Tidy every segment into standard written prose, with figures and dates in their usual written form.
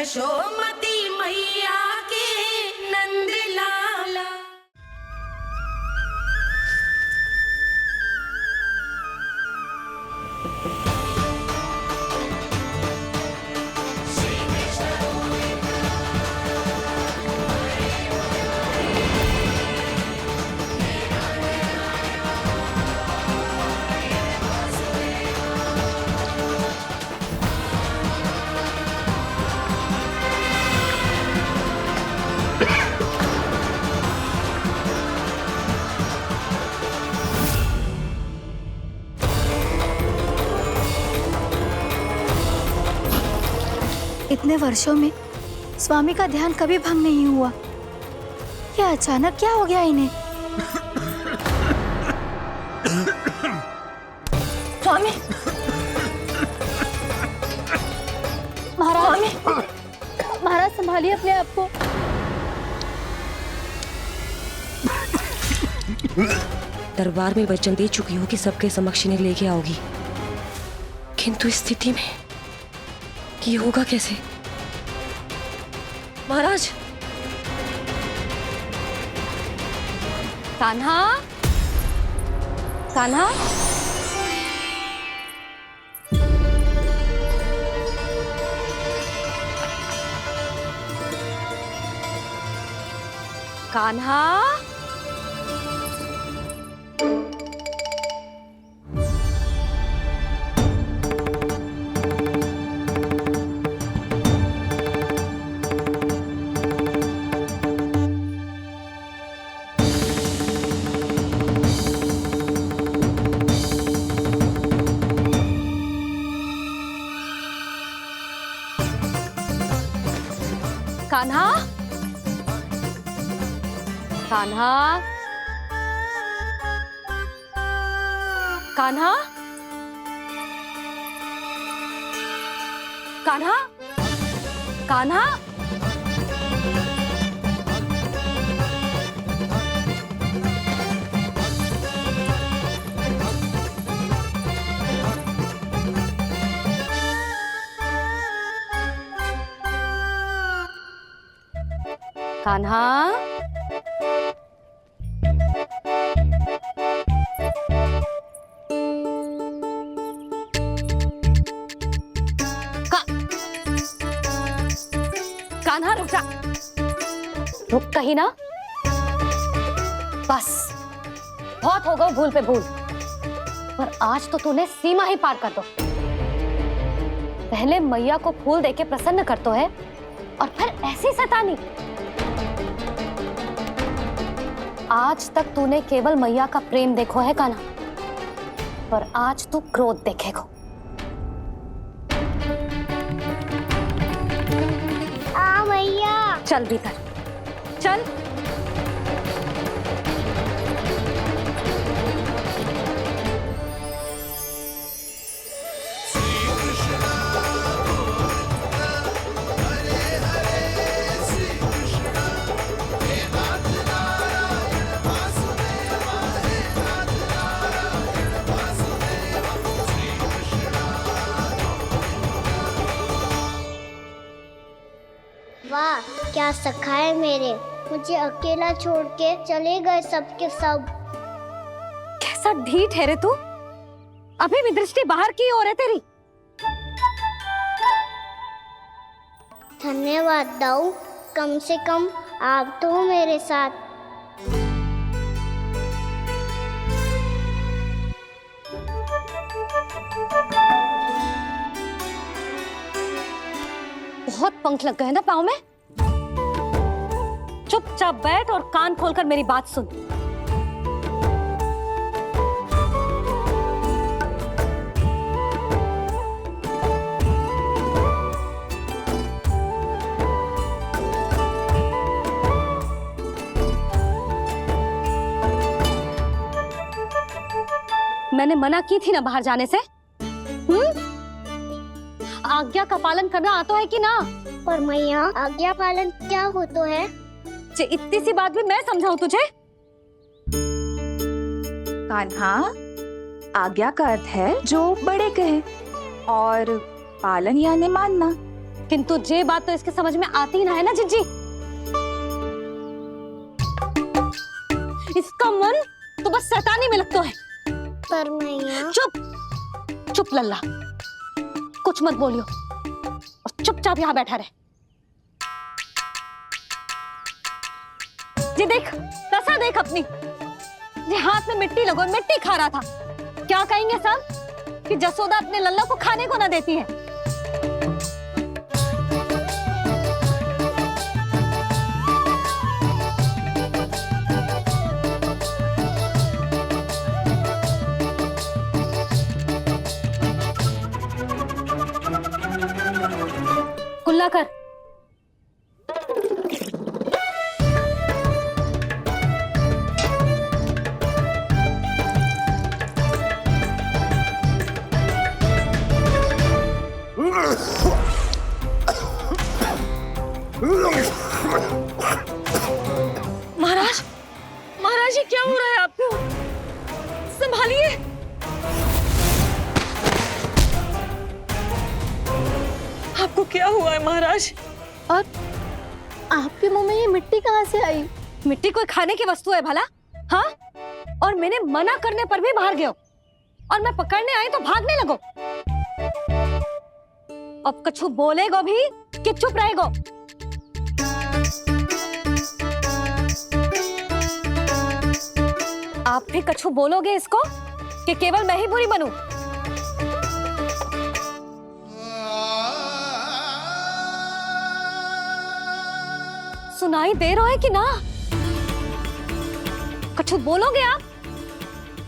यशोमती मैया के नंद लाला। इतने वर्षों में स्वामी का ध्यान कभी भंग नहीं हुआ। ये अचानक क्या हो गया इन्हें? स्वामी, महाराज, महाराज संभालिए अपने आप को। दरबार में वचन दे चुकी हूँ कि सबके समक्ष इन्हें लेके आओगी, किंतु इस स्थिति में ये होगा कैसे? महाराज, कान्हा, कान्हा, कान्हा, कान्हा, कान्हा, कान्हा, कान्हा, कान्हा, कान्हा, कान्हा रुक जा, रुक कहीं ना। बस बहुत हो गया भूल पे भूल, पर आज तो तूने सीमा ही पार कर दो। पहले मैया को फूल देके प्रसन्न कर तो है, और फिर ऐसी सतानी। आज तक तूने केवल मैया का प्रेम देखो है कान्हा, पर आज तू क्रोध देखेगा। मैया चल भीतर चल। वाह, क्या सखा है मेरे, मुझे अकेला छोड़ के चले गए सबके सब। कैसा ढीठ है रे तू, अभी भी दृष्टि बाहर की ओर है तेरी। धन्यवाद दाऊ, कम से कम आप तो हो मेरे साथ। बहुत पंख लग गए ना पाँव में। चुपचाप बैठ और कान खोलकर मेरी बात सुन। मैंने मना की थी ना बाहर जाने से। आज्ञा का पालन करना आता है कि ना? पर मैया, आज्ञा पालन क्या हो तो है? इतनी सी बात भी मैं समझाऊं तुझे? कान्हा, आज्ञा का अर्थ है जो बड़े कहे, और पालन यानी मानना। किंतु ये बात तो इसके समझ में आती ही ना है ना जिज्जी। इसका मन तो बस शैतानी में लगता है। पर मैया चुप चुप लल्ला, कुछ मत बोलियो और चुपचाप यहाँ बैठा रहे। जी देख, दशा देख अपनी। जी हाथ में मिट्टी लगो, मिट्टी खा रहा था। क्या कहेंगे सब कि जसोदा अपने लल्ला को खाने को ना देती है। कुल्ला कर। महाराज, महाराज ये क्या हो रहा है आपको? संभालिए। आपको क्या हुआ है महाराज? और आपके मुंह में ये मिट्टी कहाँ से आई? मिट्टी कोई खाने की वस्तु है भला? हाँ, और मैंने मना करने पर भी बाहर गए हो और मैं पकड़ने आई तो भागने लगो। अब कछु बोलेगो भी कि चुप रहेगो? आप भी कछु बोलोगे इसको कि केवल मैं ही बुरी बनूं? सुनाई दे रहा है कि ना? कछु बोलोगे आप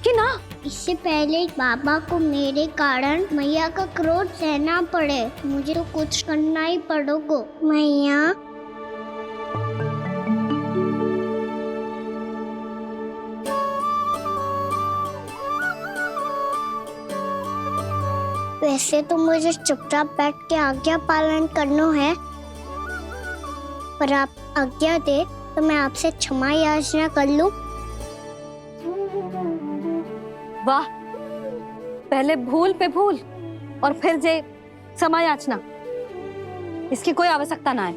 कि ना? इससे पहले बाबा को मेरे कारण मैया का क्रोध सहना पड़े, मुझे तो कुछ करना ही पड़ोगो। मैया वैसे तो मुझे चुपचाप बैठ के आज्ञा पालन करना है, पर आप आज्ञा दे तो मैं आपसे क्षमा याचना कर लूं। वाह, पहले भूल पे भूल और फिर जे क्षमा याचना, इसकी कोई आवश्यकता ना है।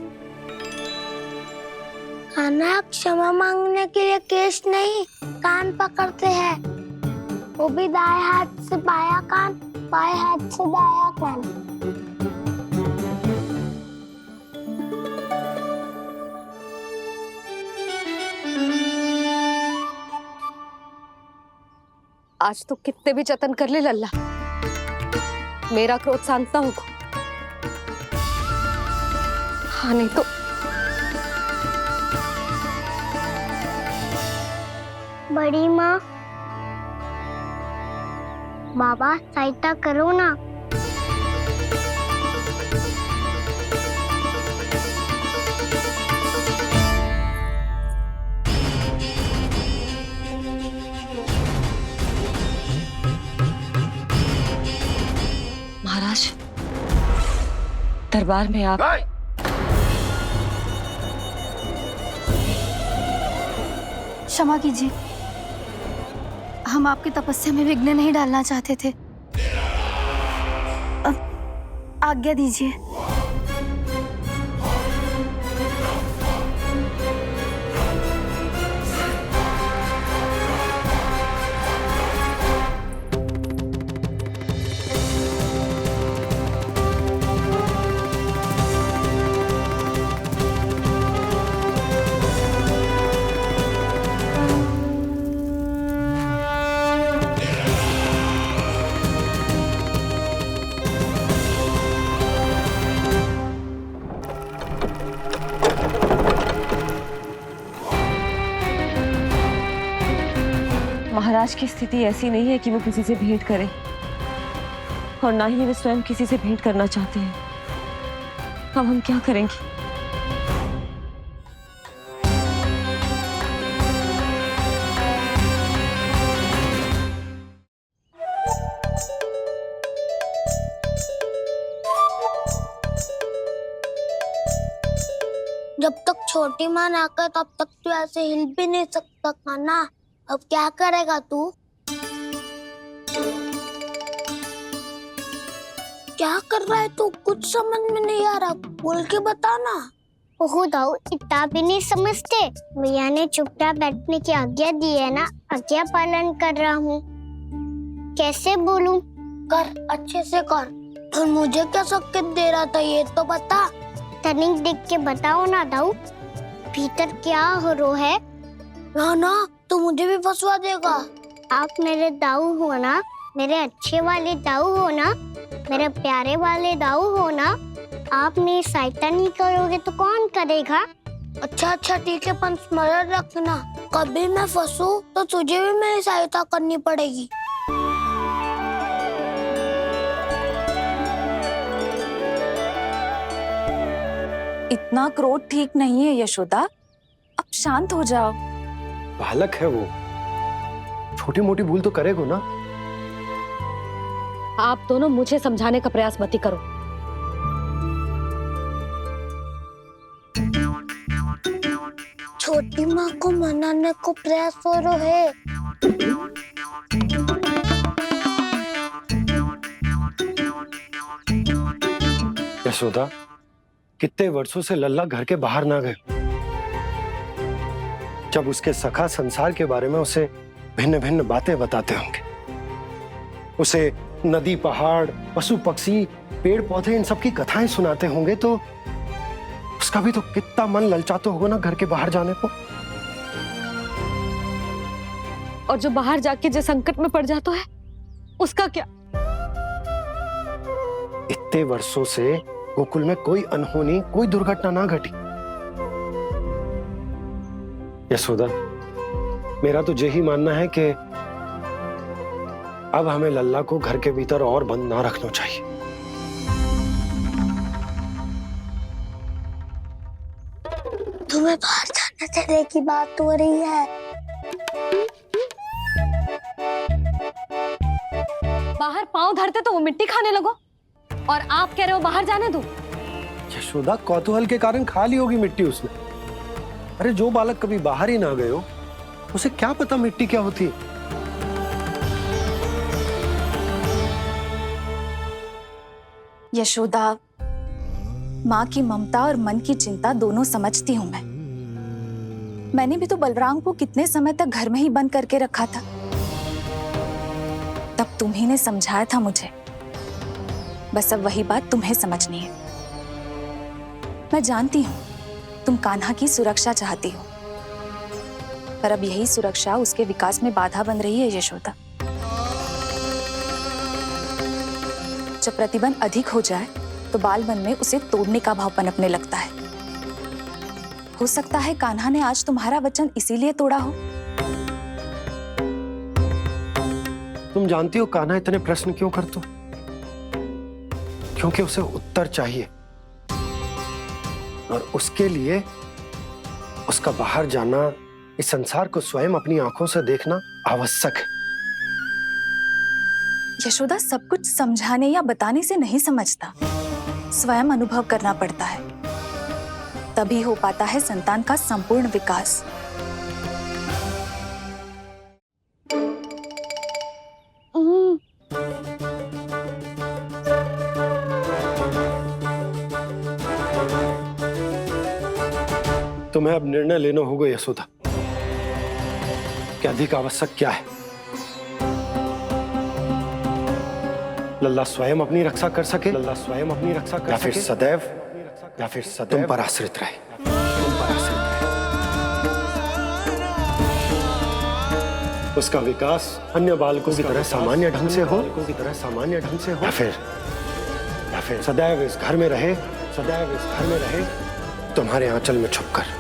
खाना क्षमा मांगने के लिए केस नहीं, कान पकड़ते हैं, वो भी दाएं हाथ से बायां कान, बाएं हाथ से दायां कान। आज तो कितने भी जतन कर ले लल्ला, मेरा क्रोध शांत ना होगा। हाँ नहीं तो बड़ी माँ, बाबा सहायता करो ना। महाराज, दरबार में आप क्षमा कीजिए, हम आपकी तपस्या में विघ्न नहीं डालना चाहते थे। अब आज्ञा दीजिए। महाराज की स्थिति ऐसी नहीं है कि वो किसी से भेंट करें, और ना ही वे स्वयं किसी से भेंट करना चाहते हैं। अब हम क्या करेंगे? जब तक छोटी माँ ना कर तब तक तू ऐसे हिल भी नहीं सकता था ना। अब क्या करेगा तू? क्या कर रहा है तू? कुछ समझ में नहीं आ रहा, बोल के बताना। ओहो दाऊ, इतना भी नहीं समझते। भैया ने चुपचाप बैठने की आज्ञा दी है ना, आज्ञा पालन कर रहा हूँ। कैसे बोलूं? कर, अच्छे से कर। और मुझे क्या संकेत दे रहा था ये तो बता। तनिक देख के बताओ ना दाऊ, भीतर क्या हो रहा है? ना ना, तू मुझे भी फंसवा देगा। आप मेरे दाऊ हो ना, मेरे अच्छे वाले दाऊ हो ना, मेरे प्यारे वाले दाऊ हो ना। आप मेरी सहायता नहीं करोगे तो कौन करेगा? अच्छा अच्छा ठीक है, पर स्मरण रखना, कभी मैं फंसू तो तुझे भी मेरी सहायता करनी पड़ेगी। इतना क्रोध ठीक नहीं है यशोदा, अब शांत हो जाओ। बालक है वो, छोटी मोटी भूल तो करेगा ना। आप दोनों मुझे समझाने का प्रयास मत ही करो। छोटी माँ को मनाने को प्रयास हो रहा है। यशोदा, कितने वर्षों से लल्ला घर के बाहर ना गए। जब उसके सखा संसार के बारे में उसे भिन्न भिन्न बातें बताते होंगे, उसे नदी पहाड़ पशु पक्षी पेड़ पौधे इन सब की कथाएं सुनाते होंगे, तो उसका भी तो कितना मन ललचाता होगा ना घर के बाहर जाने को। और जो बाहर जाके जो संकट में पड़ जाता है उसका क्या? इतने वर्षों से गोकुल में कोई अनहोनी कोई दुर्घटना ना घटी। यशोदा, मेरा तो यही मानना है कि अब हमें लल्ला को घर के भीतर और बंद ना रखना चाहिए। तुम्हें बाहर जाने देने की बात हो रही है। बाहर पांव धरते तो वो मिट्टी खाने लगो, और आप कह रहे हो बाहर जाने दो। यशोदा, कौतूहल के कारण खा ली होगी मिट्टी उसने। अरे जो बालक कभी बाहर ही ना गए हो, उसे क्या पता मिट्टी क्या होती है। यशोदा, माँ की ममता और मन की चिंता दोनों समझती हूँ मैं। मैंने भी तो बलराम को कितने समय तक घर में ही बंद करके रखा था। तब तुम्ही ने समझाया था मुझे, बस अब वही बात तुम्हें समझनी है। मैं जानती हूँ तुम कान्हा की सुरक्षा चाहती हो, पर अब यही सुरक्षा उसके विकास में बाधा बन रही है यशोदा। जब प्रतिबंध अधिक हो जाए तो बाल मन में उसे तोड़ने का भाव पनपने लगता है। हो सकता है कान्हा ने आज तुम्हारा वचन इसीलिए तोड़ा हो। तुम जानती हो कान्हा इतने प्रश्न क्यों करता? क्योंकि उसे उत्तर चाहिए, और उसके लिए उसका बाहर जाना, इस संसार को स्वयं अपनी आंखों से देखना आवश्यक है। यशोदा, सब कुछ समझाने या बताने से नहीं समझता, स्वयं अनुभव करना पड़ता है, तभी हो पाता है संतान का संपूर्ण विकास। तुम्हें अब निर्णय लेना होगा यशोदा कि अधिक आवश्यक क्या है। लल्ला स्वयं अपनी रक्षा कर सके, लल्ला स्वयं अपनी रक्षा कर सके, या फिर सदैव तुम पर आश्रित रहे। उसका विकास अन्य बालकों की तरह सामान्य ढंग से हो, या फिर सदैव इस घर में रहे, तुम्हारे आंचल में छुपकर।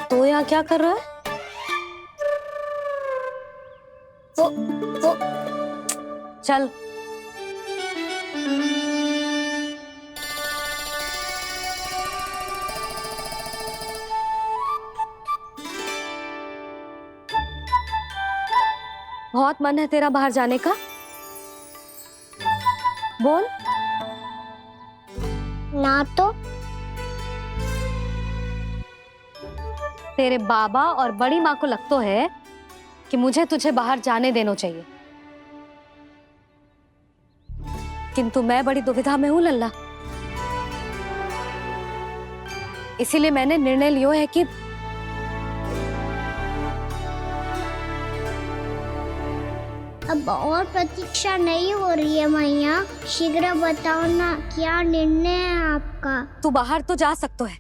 तो यहाँ क्या कर रहा है? वो चल। बहुत बहुत मन है तेरा बाहर जाने का? बोल। ना तो तेरे बाबा और बड़ी माँ को लगता है कि मुझे तुझे बाहर जाने देना चाहिए, किंतु मैं बड़ी दुविधा में हूं लल्ला। इसीलिए मैंने निर्णय लियो है कि अब और प्रतीक्षा नहीं हो रही है मैया, शीघ्र बताओ ना क्या निर्णय है आपका। तू बाहर तो जा सकता है,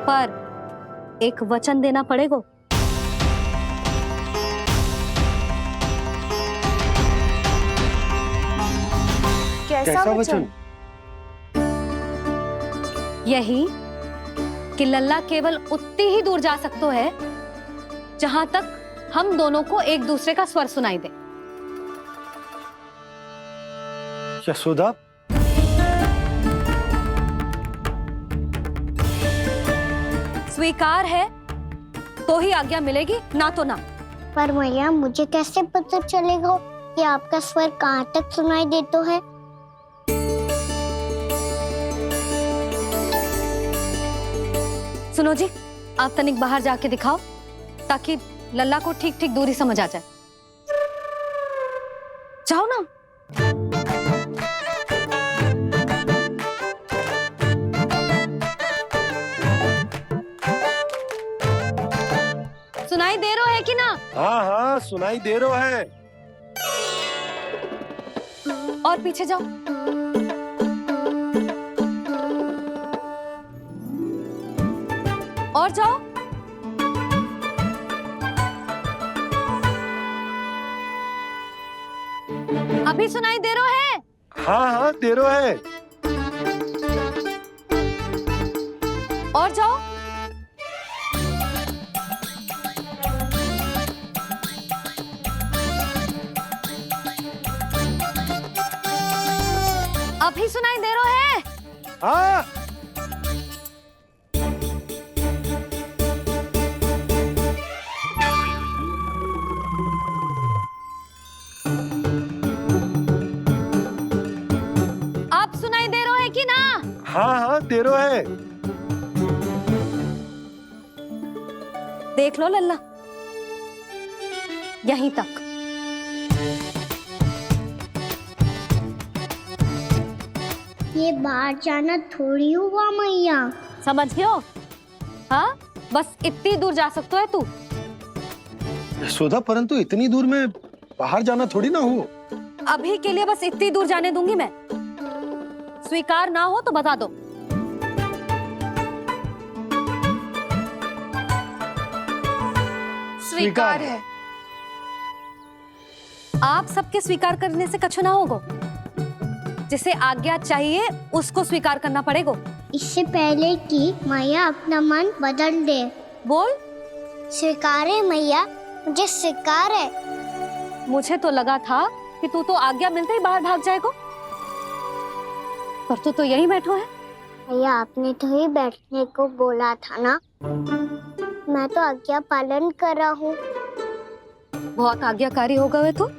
पर एक वचन देना पड़ेगा। कैसा वचन? यही कि लल्ला केवल उतनी ही दूर जा सकता है जहां तक हम दोनों को एक दूसरे का स्वर सुनाई दे। यशोदा, स्वीकार है तो ही आज्ञा मिलेगी, ना तो ना। पर मैया मुझे कैसे पता चलेगा कि आपका स्वर कहाँ तक सुनाई देता है? सुनो जी, आप तनिक बाहर जाके दिखाओ ताकि लल्ला को ठीक ठीक दूरी समझ आ जाए। जाओ ना। सुनाई दे रहा है कि ना? हाँ हाँ सुनाई दे रहा है। और पीछे जाओ। और जाओ। अभी सुनाई दे रहा है? हाँ हाँ दे रहा है। और जाओ। अभी सुनाई दे रहा है? हाँ। आप सुनाई दे रहा है कि ना? हाँ हाँ दे रहा है। देख लो लल्ला, यहीं तक। ये बाहर जाना थोड़ी हुआ मैया। समझ गयो? हाँ, बस इतनी दूर जा सकता है तू। यशोदा, परंतु इतनी दूर में बाहर जाना थोड़ी ना हो। अभी के लिए बस इतनी दूर जाने दूंगी मैं। स्वीकार ना हो तो बता दो। स्वीकार है। आप सबके स्वीकार करने से कछु ना होगा। जिसे आज्ञा चाहिए उसको स्वीकार करना पड़ेगा। इससे पहले कि मैया अपना मन बदल दे। बोल। स्वीकार है मैया, मुझे स्वीकार है। मुझे तो लगा था कि तू तो आज्ञा मिलते ही बाहर भाग जाएगा, पर तू तो यहीं बैठो है। भैया आपने तो ही बैठने को बोला था ना, मैं तो आज्ञा पालन कर रहा हूँ। बहुत आज्ञाकारी होगा वे तो।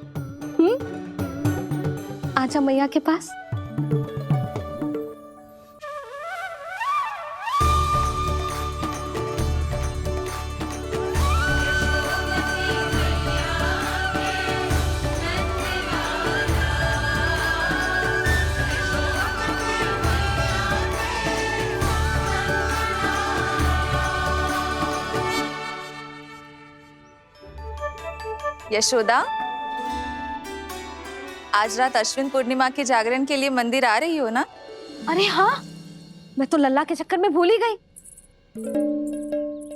आजा मैया के पास। यशोदा, आज रात अश्विन पूर्णिमा के जागरण के लिए मंदिर आ रही हो ना? अरे हाँ, मैं तो लल्ला के चक्कर में भूल ही गई।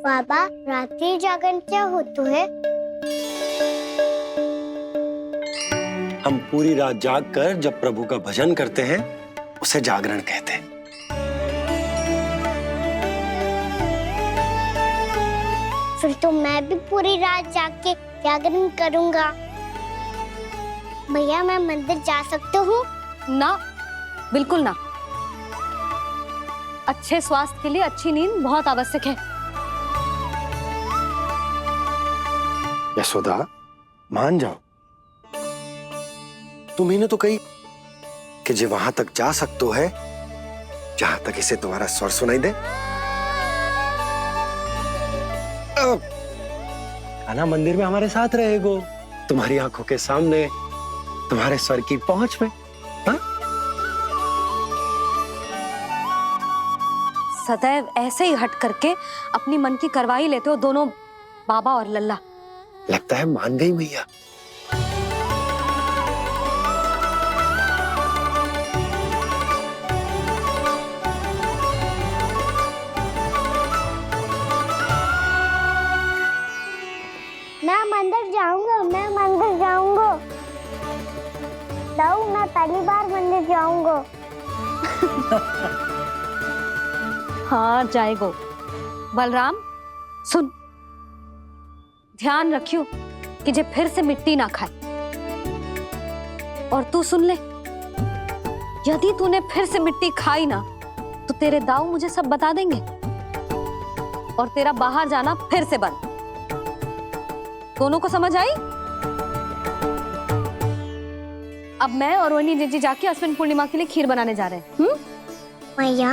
बाबा, रात्रि जागरण क्या होता है? हम पूरी रात जाग कर जब प्रभु का भजन करते हैं उसे जागरण कहते हैं। फिर तो मैं भी पूरी रात जाग के जागरण करूंगा। भैया मैं मंदिर जा सकती हूँ? ना, बिल्कुल ना। अच्छे स्वास्थ्य के लिए अच्छी नींद बहुत आवश्यक है। यशोदा, मान जाओ, तुम्हें तो कही कि जे वहां तक जा सकते है जहां तक इसे तुम्हारा स्वर सुनाई दे। कान्हा मंदिर में हमारे साथ रहेगो, तुम्हारी आंखों के सामने, तुम्हारे स्वर की पहुंच में। हाँ? सदैव ऐसे ही हट करके अपनी मन की करवाई लेते हो दोनों बाबा और लल्ला। लगता है मान गई मैया। मैं मंदिर जाऊंगा, मैं मंदिर जाऊंगा। दाऊ, मैं पहली बार मंदिर जाऊंगा। हाँ जाएगो। बलराम सुन, ध्यान रखियो कि जे फिर से मिट्टी ना खाए। और तू सुन ले, यदि तूने फिर से मिट्टी खाई ना तो तेरे दाऊ मुझे सब बता देंगे और तेरा बाहर जाना फिर से बंद। दोनों को समझ आई? अब मैं और रोहिणी जीजी जाके अश्विन पूर्णिमा के लिए खीर बनाने जा रहे हैं। मैया,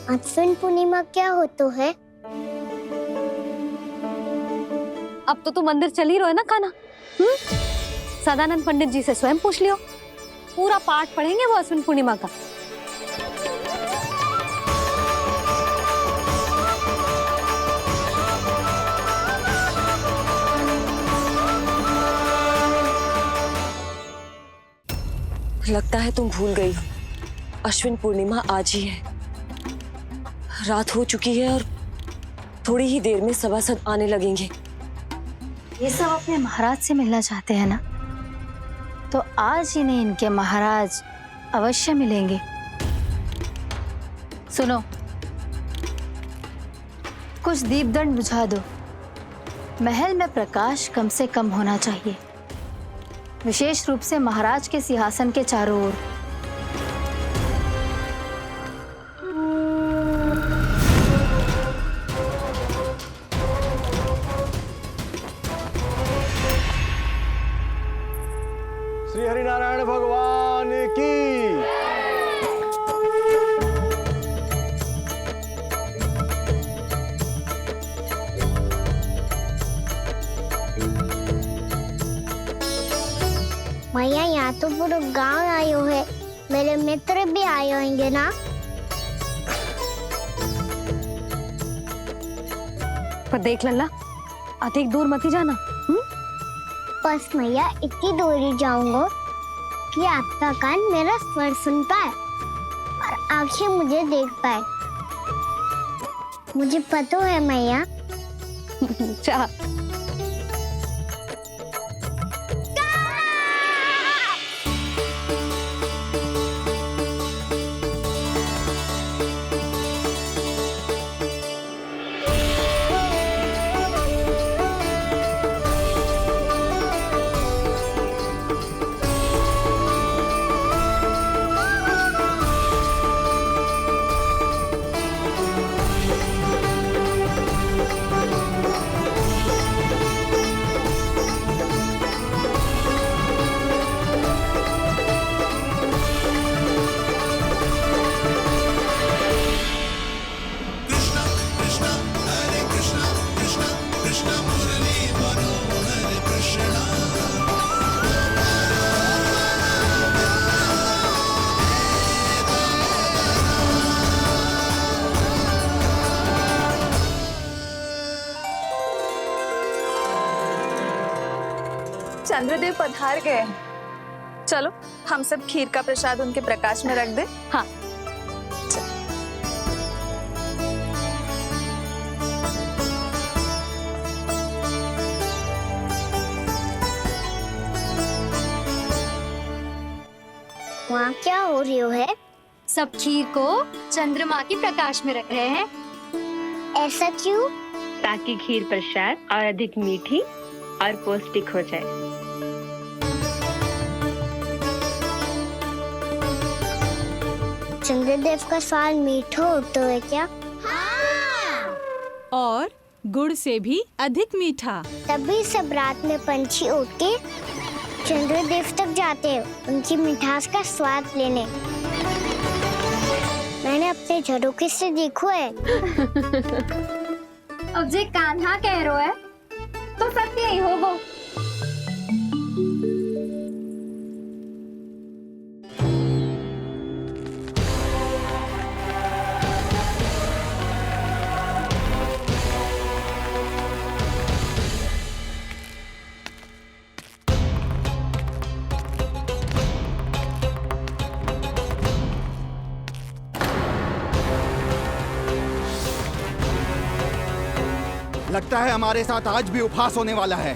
अश्विन पूर्णिमा क्या होता है? अब तो तू मंदिर चल ही रहो है ना कान्हा। सदानंद पंडित जी से स्वयं पूछ लियो, पूरा पाठ पढ़ेंगे वो अश्विन पूर्णिमा का। लगता है तुम भूल गई हो, अश्विन पूर्णिमा आज ही है। रात हो चुकी है और थोड़ी ही देर में सभासद आने लगेंगे। ये सब अपने महाराज से मिलना चाहते हैं ना, तो आज इन्हें इनके महाराज अवश्य मिलेंगे। सुनो, कुछ दीपदंड बुझा दो। महल में प्रकाश कम से कम होना चाहिए, विशेष रूप से महाराज के सिंहासन के चारों ओर। श्री हरिनारायण भगवान की। मैया, यहाँ तो पूरा गांव आयो है, मेरे मित्र भी आए होंगे ना? पर देख लल्ला, अधिक दूर मत ही जाना। बस मैया, इतनी दूर ही जाऊंगा कि आपका कान मेरा स्वर सुन पाए और आंखें मुझे देख पाए। मुझे पता है मैया। चाह चंद्रदेव पधार गए। चलो हम सब खीर का प्रसाद उनके प्रकाश में रख दे। हाँ। वहाँ क्या हो रही है? सब खीर को चंद्रमा की प्रकाश में रख रहे हैं। ऐसा क्यों? ताकि खीर प्रसाद और अधिक मीठी और पौष्टिक हो जाए। चंद्रदेव का स्वाद मीठा होता है क्या? और गुड़ से भी अधिक मीठा। तभी सब रात में पंछी उड़ के चंद्रदेव तक जाते हैं उनकी मिठास का स्वाद लेने। मैंने अपने झरोखे से देखो है। अब जे कान्हा कह रो है तो सत्य ही होगो। लगता है हमारे साथ आज भी उपहास होने वाला है।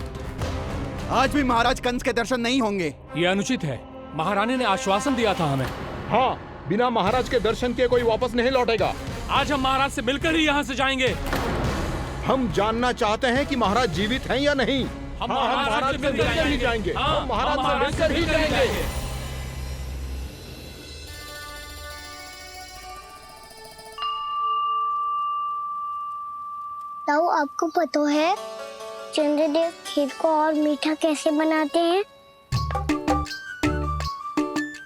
आज भी महाराज कंस के दर्शन नहीं होंगे। ये अनुचित है। महारानी ने आश्वासन दिया था हमें। हाँ, बिना महाराज के दर्शन के कोई वापस नहीं लौटेगा। आज हम महाराज से मिलकर ही यहाँ से जाएंगे। हम जानना चाहते हैं कि महाराज जीवित हैं या नहीं। हम महाराज से मिलकर ही जाएंगे। हम महाराज से मिलकर ही जाएंगे। ताऊ, आपको पता है चंद्रदेव खीर को और मीठा कैसे बनाते हैं?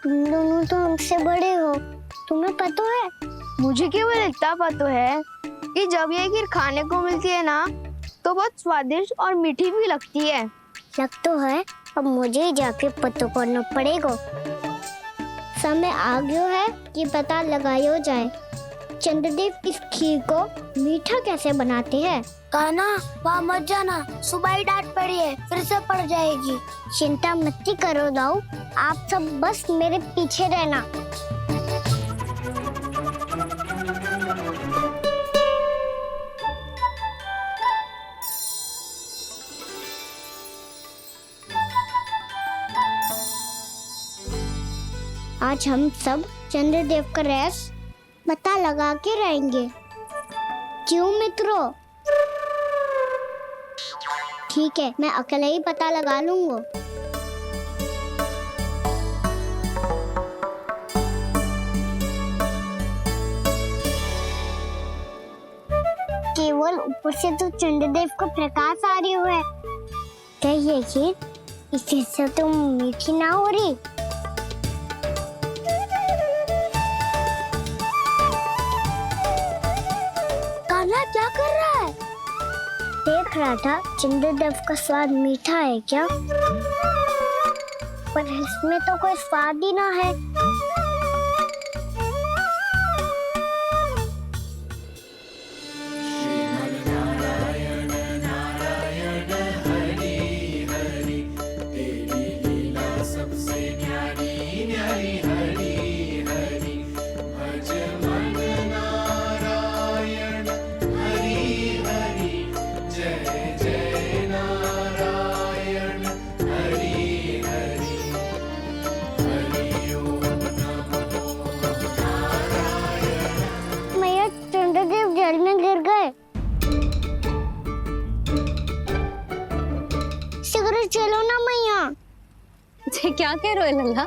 तुम दोनों तो हमसे बड़े हो, तुम्हें पता है? मुझे केवल इतना पता है कि जब ये खीर खाने को मिलती है ना तो बहुत स्वादिष्ट और मीठी भी लगती है। लग तो है, अब मुझे ही जाके पता करना पड़ेगा। समय आ गया है कि पता लगाया जाए चंद्रदेव इस खीर को मीठा कैसे बनाते हैं। कान्हा, वहाँ मत जाना, सुबह ही डांट पड़ी है, फिर से पड़ जाएगी। चिंता मत करो दाऊ, आप सब बस मेरे पीछे रहना। आज हम सब चंद्रदेव का रहस्य पता लगा के रहेंगे। क्यों मित्रों? ठीक है, मैं अकेले ही पता लगा लूंगा। केवल ऊपर से तो चंद्रदेव को प्रकाश आ रही है। क्या ये खीर इससे तो मीठी ना हो रही? क्या कर रहा है? देख रहा था चंद्रदेव का स्वाद मीठा है क्या, पर इसमें तो कोई स्वाद ही ना है। जल में गिर गए। शीघ्र चलो ना मैया। क्या कह रहे हो लल्ला?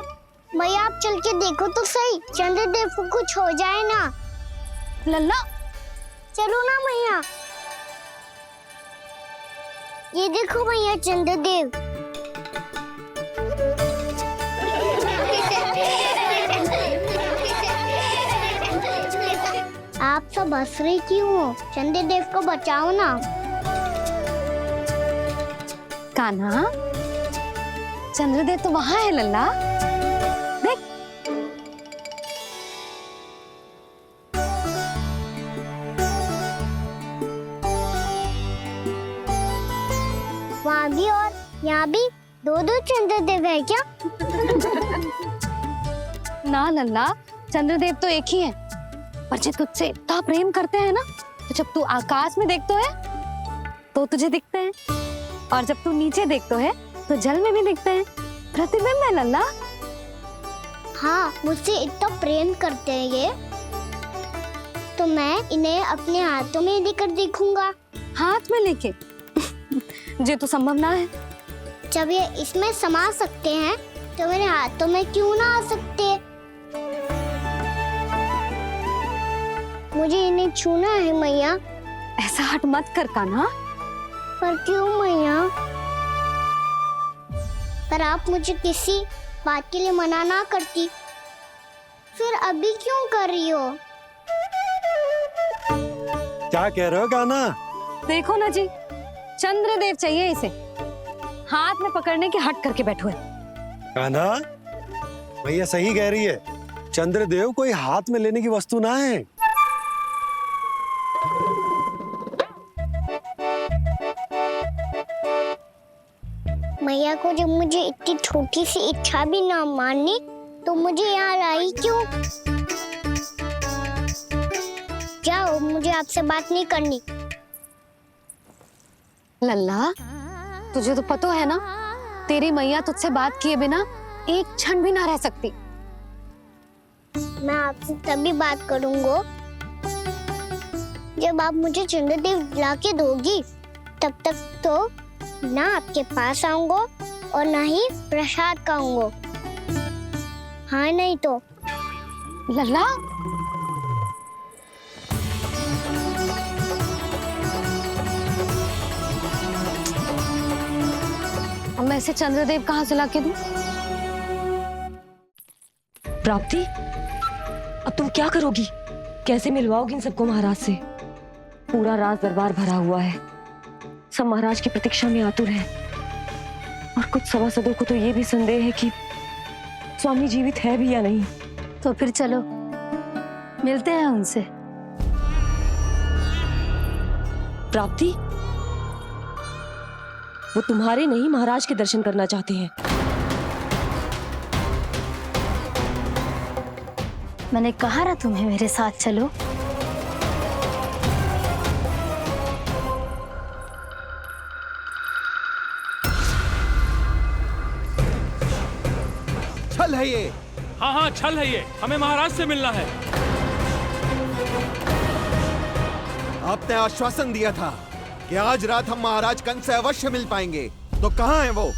मैया आप चल के देखो तो सही, चंद्रदेव को कुछ हो जाए ना। लल्ला चलो ना मैया। ये देखो मैया चंद्रदेव। आप सब हंस रही क्यों हो? चंद्रदेव को बचाओ ना। कान्हा, चंद्रदेव तो वहां है लल्ला, देख। वहाँ भी और यहाँ भी दो चंद्रदेव है क्या? ना लल्ला, चंद्रदेव तो एक ही है। पर जब तुझसे इतना प्रेम करते हैं ना, तो जब तू आकाश में देखतो है तो तुझे दिखते हैं, और जब तू नीचे देखतो है तो जल में भी दिखते हैं। प्रतिबिंब है लल्ला। हाँ, मुझसे इतना प्रेम करते हैं ये, तो मैं इन्हें अपने हाथों में लेकर देखूंगा। हाथ में लेके? ये तो संभव ना है। जब ये इसमें समा सकते हैं तो मेरे हाथों में क्यों ना आ सकते? मुझे इन्हें छूना है मैया। ऐसा हट मत कर कान्हा। पर क्यों मैया? पर आप मुझे किसी बात के लिए मना ना करती, फिर अभी क्यों कर रही हो? क्या कह रहे हो कान्हा? देखो ना जी, चंद्रदेव चाहिए इसे, हाथ में पकड़ने के हट करके बैठो है। कान्हा, भैया सही कह रही है, चंद्रदेव कोई हाथ में लेने की वस्तु ना है। मैया को जब मुझे इतनी छोटी सी इच्छा भी ना माननी, तो मुझे यहाँ लाई क्यों? जाओ, मुझे आपसे बात नहीं करनी। लल्ला, तुझे तो पता है ना, तेरी मैया तुझसे बात किए बिना एक क्षण भी ना रह सकती। मैं आपसे तभी बात करूंगा जब आप मुझे चंद्रदेव ला के दोगी। तब तक तो ना आपके पास आऊंगा और ना ही प्रसाद खाऊंगा। हाँ नहीं तो। लल्ला, अब मैं इसे चंद्रदेव कहाँ से लाके दूं? प्राप्ति, अब तुम क्या करोगी? कैसे मिलवाओगी इन सबको महाराज से? पूरा राज दरबार भरा हुआ है, सब महाराज की प्रतीक्षा में आतुर हैं। और कुछ सभासदों को तो ये भी संदेह है कि स्वामी जीवित है भी या नहीं। तो फिर चलो मिलते हैं उनसे। प्राप्ति, वो तुम्हारे नहीं महाराज के दर्शन करना चाहते हैं। मैंने कहा ना तुम्हें मेरे साथ चलो। छल है ये। हाँ हाँ छल है ये, हमें महाराज से मिलना है। आपने आश्वासन दिया था कि आज रात हम महाराज कंस से अवश्य मिल पाएंगे, तो कहाँ है वो?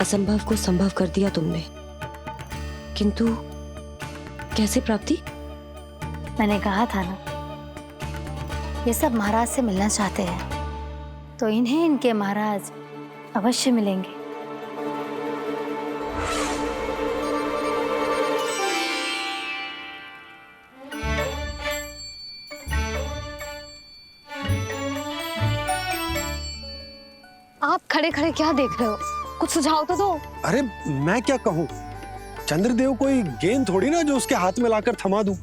असंभव को संभव कर दिया तुमने, किंतु कैसे प्राप्ति? मैंने कहा था ना, ये सब महाराज से मिलना चाहते हैं, तो इन्हें इनके महाराज अवश्य मिलेंगे। आप खड़े खड़े क्या देख रहे हो? कुछ सुझाव तो दो। अरे मैं क्या कहूँ, चंद्रदेव कोई गेंद थोड़ी ना जो उसके हाथ में लाकर थमा दूं।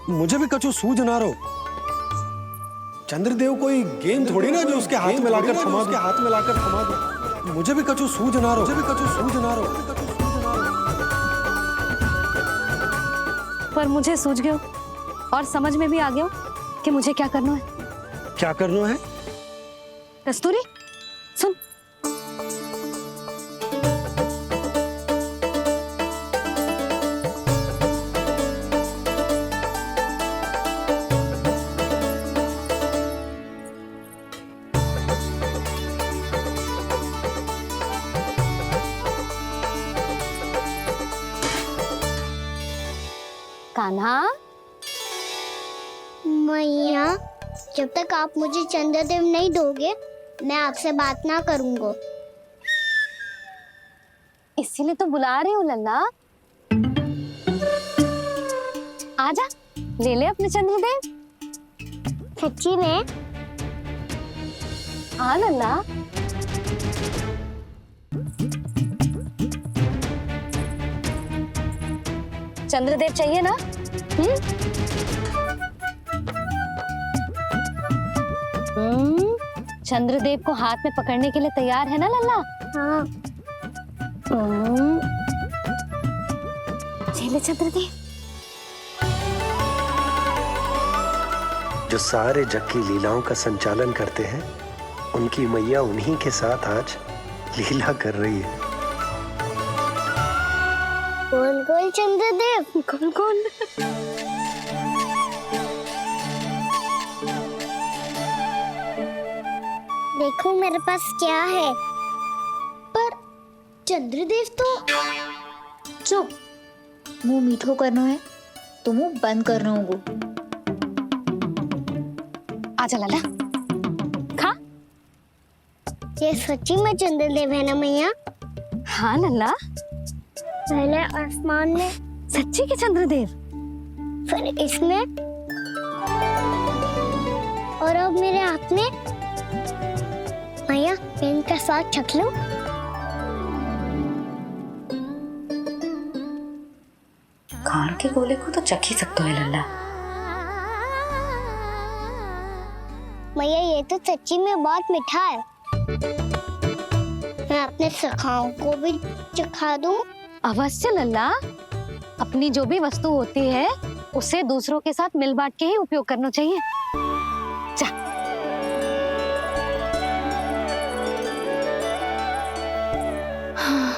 मुझे भी कछु सूझ ना रहो। चंद्रदेव कोई गेंद थोड़ी ना जो उसके हाथ में लाकर थमा दूं। मुझे भी कछु सूझ ना रहो। पर मुझे सूझ गयो और समझ में भी आ गया कि मुझे क्या करना है। क्या करना है? कस्तूरी सुन, कान्हा। मैया, जब तक आप मुझे चंद्रदेव नहीं दोगे, मैं आपसे बात ना करूंगा। इसीलिए तो बुला रही हूँ लल्ला। आजा, ले ले अपने चंद्रदेव। सच्ची में? हाँ लल्ला। चंद्रदेव चाहिए ना? चंद्रदेव को हाथ में पकड़ने के लिए तैयार है ना लल्ला? हाँ। ले चंद्रदेव। जो सारे जग की लीलाओं का संचालन करते हैं, उनकी मैया उन्हीं के साथ आज लीला कर रही है। गोल गोल चंद्रदेव, गोल गोल। देखो मेरे पास क्या है। पर चंद्रदेव तो चुप, मुंह मीठो करना है तो मुंह बंद करना होगा। आजा लल्ला, खा। ये सच्ची में चंद्रदेव है ना मैया? हाँ लल्ला, पहले आसमान में, सच्ची के चंद्रदेव, फिर इसमें, और अब मेरे हाथ में। मैया, इनका साथ चख लो। खान के गोले को तो चख ही सकते है लल्ला। मैया, ये तो सच्ची में बहुत मीठा है। मैं अपने सखाओं को भी चखा दूं? अवश्य लल्ला। अपनी जो भी वस्तु होती है उसे दूसरों के साथ मिल बांट के ही उपयोग करना चाहिए। जा। हाँ,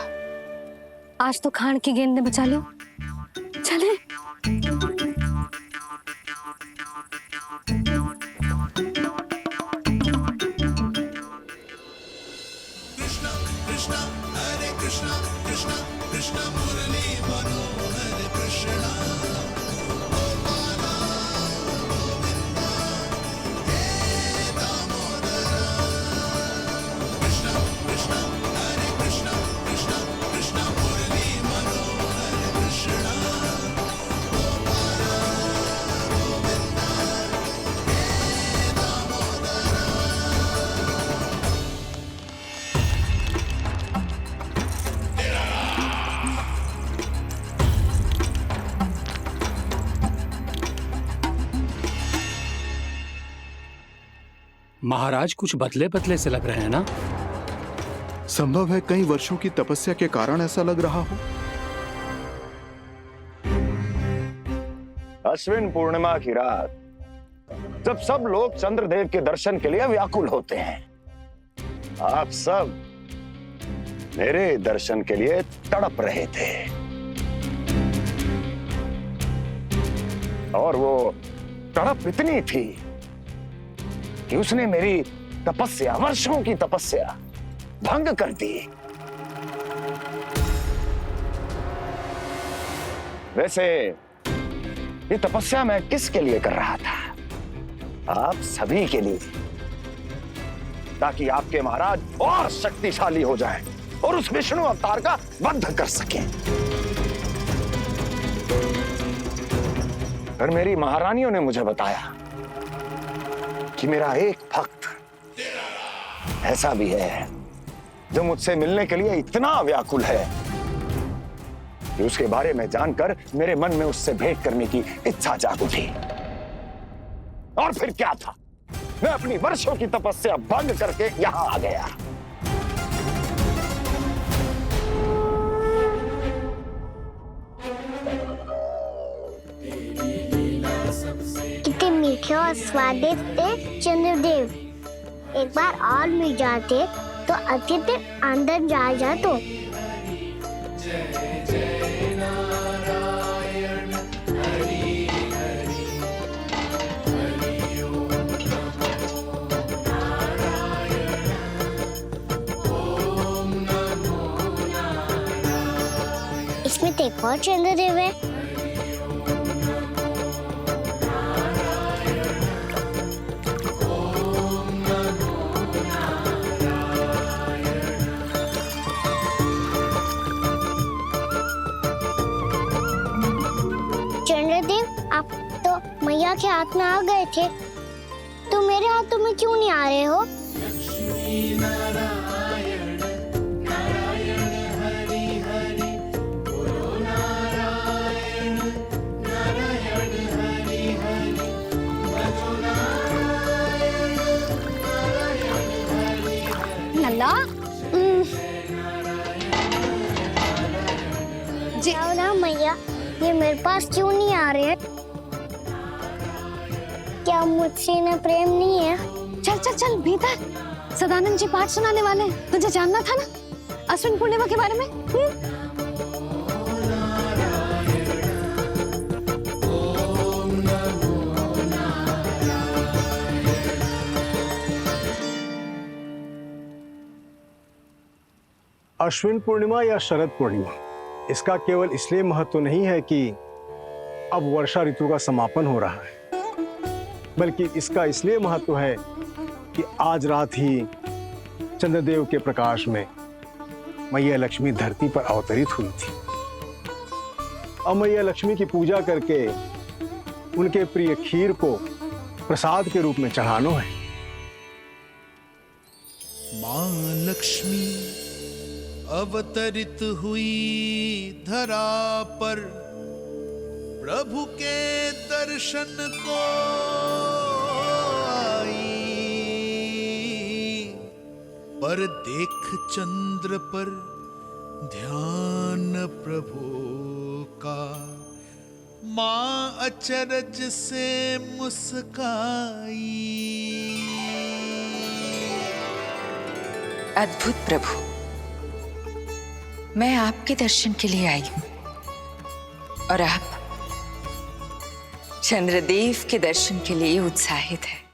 आज तो खान की गेंद ने बचा लो। चले। महाराज कुछ बदले बदले से लग रहे हैं ना? संभव है कई वर्षों की तपस्या के कारण ऐसा लग रहा हो। अश्विन पूर्णिमा की रात, जब सब लोग चंद्रदेव के दर्शन के लिए व्याकुल होते हैं, आप सब मेरे दर्शन के लिए तड़प रहे थे। और वो तड़प इतनी थी कि उसने मेरी तपस्या, वर्षों की तपस्या भंग कर दी। वैसे ये तपस्या मैं किसके लिए कर रहा था? आप सभी के लिए, ताकि आपके महाराज और शक्तिशाली हो जाएं और उस विष्णु अवतार का वध कर सकें। फिर मेरी महारानियों ने मुझे बताया कि मेरा एक भक्त ऐसा भी है जो मुझसे मिलने के लिए इतना व्याकुल है कि उसके बारे में जानकर मेरे मन में उससे भेंट करने की इच्छा जाग उठी। और फिर क्या था, मैं अपनी वर्षों की तपस्या भंग करके यहां आ गया। कितने मीठे और स्वादिष्ट थे चंद्रदेव। एक बार और मिल जाते तो अच्छे दिन अंदर जा तो। इसमें तो एक और चंद्रदेव है। चंद्रदेव, आप तो मैया के हाथ में आ गए थे, तो मेरे हाथों में क्यों नहीं आ रहे हो? नल्ला जी ना मैया, ये मेरे पास क्यों नहीं आ रहे हैं? क्या मुझसे इन्हें प्रेम नहीं है? चल चल चल भीतर, सदानंद जी पाठ सुनाने वाले हैं। तुझे जानना था ना अश्विन पूर्णिमा के बारे में? अश्विन पूर्णिमा या शरद पूर्णिमा, इसका केवल इसलिए महत्व नहीं है कि अब वर्षा ऋतु का समापन हो रहा है, बल्कि इसका इसलिए महत्व है कि आज रात ही चंद्रदेव के प्रकाश में मैया लक्ष्मी धरती पर अवतरित हुई थी। अब मैया लक्ष्मी की पूजा करके उनके प्रिय खीर को प्रसाद के रूप में चढ़ाना है। मां लक्ष्मी अवतरित हुई धरा पर, प्रभु के दर्शन को आई, पर देख चंद्र पर ध्यान प्रभु का, मां अचरज से मुस्काई। अद्भुत प्रभु, मैं आपके दर्शन के लिए आई हूं और आप चंद्रदेव के दर्शन के लिए उत्साहित है।